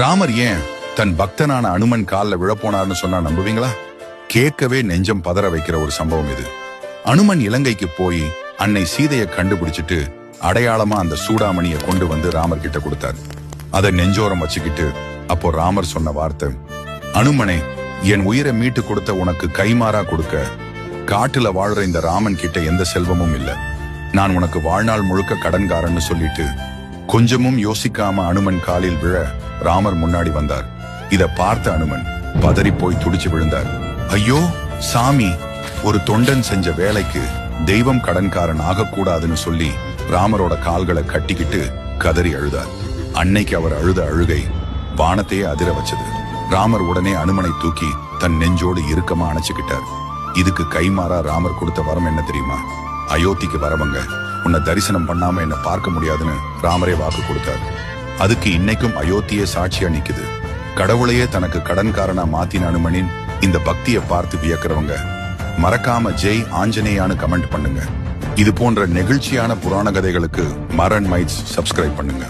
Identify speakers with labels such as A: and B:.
A: ராமர் ஏன் தன் பக்தனான அனுமன் காலில் விழப்போனார்னு சொன்னா நம்புவீங்களா? கேட்கவே நெஞ்சம் பதற வைக்கிற ஒரு சம்பவம் இது. அனுமன் இலங்கைக்கு போய் அன்னை சீதையை கண்டுபிடிச்சிட்டு அடையாளமா அந்த சூடாமணியை கொண்டு வந்து ராமர் கிட்ட கொடுத்தார். அதை நெஞ்சோரம் வச்சுக்கிட்டு அப்போ ராமர் சொன்ன வார்த்தை, அனுமனே, என் உயிரை மீட்டு கொடுத்த உனக்கு கைமாறா கொடுக்க காட்டுல வாழ்ற இந்த ராமன் கிட்ட எந்த செல்வமும் இல்ல. நான் உனக்கு வாழ்நாள் முழுக்க கடன்காரன்னு சொல்லிட்டு கொஞ்சமும் யோசிக்காம அனுமன் காலில் விழ ராமர் முன்னாடி வந்தார். இத பார்த்த அனுமன் பதறி போய் துடிச்சு விழுந்தார். ஐயோ சாமி, ஒரு தொண்டன் செஞ்ச வேலைக்கு தெய்வம் கடன்காரன் ஆகக்கூடாதுன்னு சொல்லி ராமரோட கால்களை கட்டிக்கிட்டு கதறி அழுதார். அன்னைக்கு அவர் அழுத அழுகை வானத்தையே அதிர வச்சது. ராமர் உடனே அனுமனை தூக்கி தன் நெஞ்சோடு இறுக்கமா அணைச்சுக்கிட்டார். இதுக்கு கைமாறா ராமர் கொடுத்த வரம் என்ன தெரியுமா? அயோத்திக்கு வரவங்க உன்னை தரிசனம் பண்ணாம என்ன பார்க்க முடியாதுன்னு ராமரே வாக்கு கொடுத்தார். அதுக்கு இன்னைக்கும் அயோத்தியே சாட்சியா நிக்குது. கடவுளையே தனக்கு கடன்காரனா மாத்தின அனுமனின் இந்த பக்தியை பார்த்து வியக்கிறவங்க மறக்காம ஜெய் ஆஞ்சநேயான்னு கமெண்ட் பண்ணுங்க. இது போன்ற நெகிழ்ச்சியான புராண கதைகளுக்கு மரன் மைட்ஸ் சப்ஸ்கிரைப் பண்ணுங்க.